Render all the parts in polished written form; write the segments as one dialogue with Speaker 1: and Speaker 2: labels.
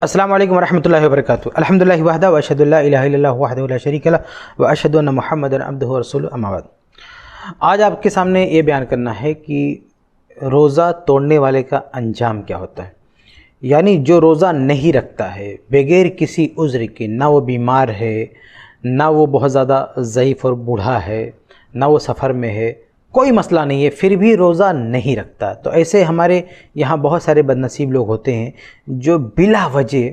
Speaker 1: السلام علیکم ورحمۃ اللہ وبرکاتہ۔ الحمدللہ وحدہ واشہد اللہ الہ الا اللہ وحدہ لا شریک لہ واشہد ان محمدا عبدہ ورسولہ اما بعد۔ آج آپ کے سامنے یہ بیان کرنا ہے کہ روزہ توڑنے والے کا انجام کیا ہوتا ہے، یعنی جو روزہ نہیں رکھتا ہے بغیر کسی عذر کے، نہ وہ بیمار ہے، نہ وہ بہت زیادہ ضعیف اور بوڑھا ہے، نہ وہ سفر میں ہے، کوئی مسئلہ نہیں ہے، پھر بھی روزہ نہیں رکھتا، تو ایسے ہمارے یہاں بہت سارے بد نصیب لوگ ہوتے ہیں جو بلا وجہ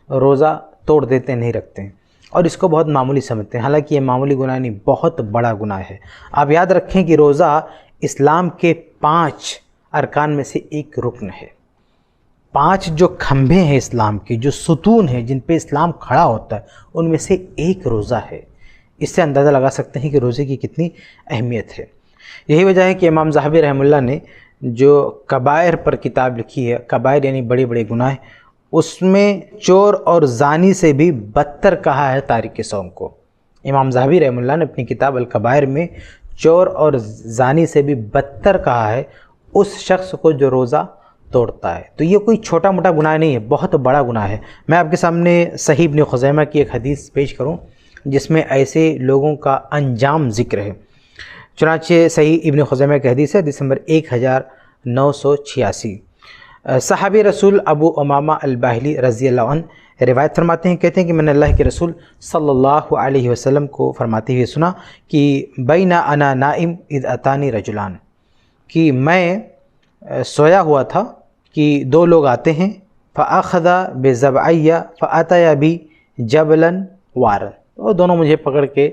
Speaker 1: روزہ توڑ دیتے ہیں، نہیں رکھتے ہیں اور اس کو بہت معمولی سمجھتے ہیں، حالانکہ یہ معمولی گناہ نہیں، بہت بڑا گناہ ہے۔ آپ یاد رکھیں کہ روزہ اسلام کے 5 ارکان میں سے ایک رکن ہے۔ 5 جو کھمبے ہیں اسلام کے، جو ستون ہیں جن پہ اسلام کھڑا ہوتا ہے، ان میں سے ایک روزہ ہے۔ اس سے اندازہ لگا سکتے ہیں کہ روزے کی کتنی اہمیت ہے۔ یہی وجہ ہے کہ امام ذہبی رحمہ اللہ نے جو کبائر پر کتاب لکھی ہے، کبائر یعنی بڑے بڑے گناہ، اس میں چور اور زانی سے بھی بدتر کہا ہے تارک صوم کو۔ امام ذہبی رحمہ اللہ نے اپنی کتاب الکبائر میں چور اور زانی سے بھی بدتر کہا ہے اس شخص کو جو روزہ توڑتا ہے۔ تو یہ کوئی چھوٹا موٹا گناہ نہیں ہے، بہت بڑا گناہ ہے۔ میں آپ کے سامنے صحیح ابن خزیمہ کی ایک حدیث پیش کروں جس میں ایسے لوگوں کا انجام ذکر ہے۔ چنانچہ صحیح ابن خزیمہ کی حدیث ہے، حدیث نمبر 1986۔ صحابی رسول ابو امامہ الباہلی رضی اللہ عنہ روایت فرماتے ہیں، کہتے ہیں کہ میں نے اللہ کے رسول صلی اللہ علیہ وسلم کو فرماتے ہوئے سنا کہ بین انا نائم اذ اتانی رجلان، کہ میں سویا ہوا تھا کہ 2 لوگ آتے ہیں، فاخذ بضبعی فاتیا بی جبلا وارا، وہ دونوں مجھے پکڑ کے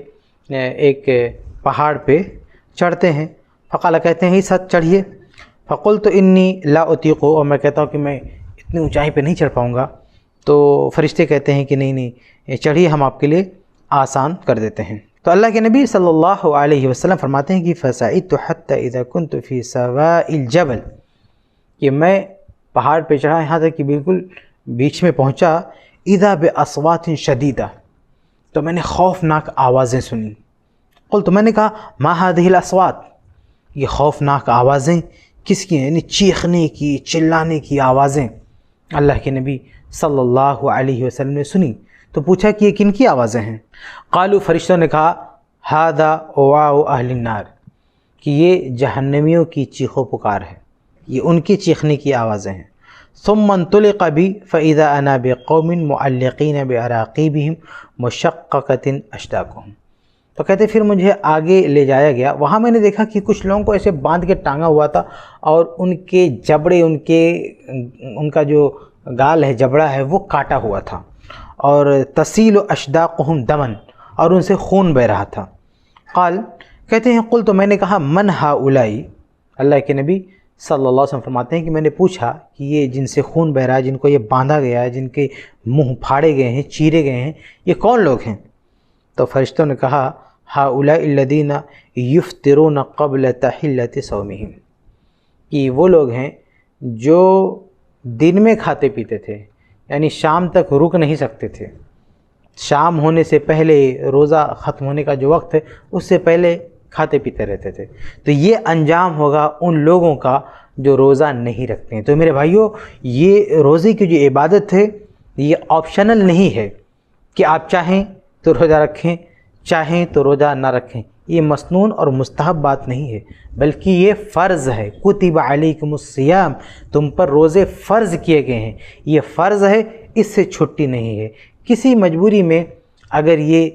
Speaker 1: ایک پہاڑ پہ چڑھتے ہیں، فقال کہتے ہیں اس حد چڑھیے، فقلت انی لا اطیق، اور میں کہتا ہوں کہ میں اتنی اونچائی پہ نہیں چڑھ پاؤں گا، تو فرشتے کہتے ہیں کہ نہیں چڑھیے، ہم آپ کے لیے آسان کر دیتے ہیں۔ تو اللہ کے نبی صلی اللہ علیہ وسلم فرماتے ہیں کہ فصعدت حتی اذا كنت فی سواء الجبل، کہ میں پہاڑ پہ چڑھا یہاں تک کہ بالکل بیچ میں پہنچا، اذا باصوات شدیدہ، تو میں نے خوفناک آوازیں سنی۔ قلت، میں نے کہا ما هذه الاصوات، یہ خوفناک آوازیں کس کی ہیں؟ یعنی چیخنے کی، چلانے کی آوازیں اللہ کے نبی صلی اللہ علیہ وسلم نے سنی، تو پوچھا کہ یہ کن کی آوازیں ہیں؟ قالوا، فرشتوں نے کہا هذا واء اہل النار، کہ یہ جہنمیوں کی چیخ و پکار ہے، یہ ان کی چیخنے کی آوازیں ہیں۔ ثم انطلق بی فاذا انا بقوم معلقین بعراقیبہم مشققۃ اشداقہم، تو کہتے پھر مجھے آگے لے جایا گیا، وہاں میں نے دیکھا کہ کچھ لوگوں کو ایسے باندھ کے ٹانگا ہوا تھا اور ان کے جبڑے، ان کا جو گال ہے، جبڑا ہے، وہ کاٹا ہوا تھا، اور تسیل اشداقہم دمن، اور ان سے خون بہ رہا تھا۔ قال، کہتے ہیں قلت، تو میں نے کہا من ہؤلاء، اللہ کے نبی صلی اللہ علیہ وسلم فرماتے ہیں کہ میں نے پوچھا کہ یہ جن سے خون بہ رہا ہے، جن کو یہ باندھا گیا ہے، جن کے منہ پھاڑے گئے ہیں، چیرے گئے ہیں، یہ کون لوگ ہیں؟ تو فرشتوں نے کہا ہؤلاء الذین یفطرون قبل تحلۃ صومہم، کہ وہ لوگ ہیں جو دن میں کھاتے پیتے تھے، یعنی شام تک رک نہیں سکتے تھے، شام ہونے سے پہلے، روزہ ختم ہونے کا جو وقت ہے اس سے پہلے کھاتے پیتے رہتے تھے۔ تو یہ انجام ہوگا ان لوگوں کا جو روزہ نہیں رکھتے ہیں۔ تو میرے بھائیوں، یہ روزے کی جو عبادت ہے یہ آپشنل نہیں ہے کہ آپ چاہیں تو روزہ رکھیں، چاہیں تو روزہ نہ رکھیں، یہ مسنون اور مستحب بات نہیں ہے، بلکہ یہ فرض ہے۔ کتب علیکم الصیام، تم پر روزے فرض کیے گئے ہیں، یہ فرض ہے، اس سے چھٹی نہیں ہے۔ کسی مجبوری میں اگر یہ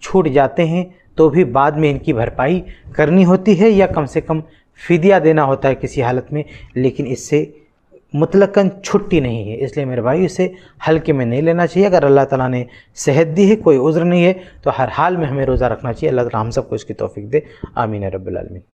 Speaker 1: چھوٹ جاتے ہیں تو بھی بعد میں ان کی بھرپائی کرنی ہوتی ہے، یا کم سے کم فدیہ دینا ہوتا ہے کسی حالت میں، لیکن اس سے مطلقاً چھٹی نہیں ہے۔ اس لیے میرے بھائی اسے ہلکے میں نہیں لینا چاہیے۔ اگر اللہ تعالیٰ نے صحت دی ہے، کوئی عذر نہیں ہے، تو ہر حال میں ہمیں روزہ رکھنا چاہیے۔ اللہ تعالیٰ ہم سب کو اس کی توفیق دے، آمین رب العالمین۔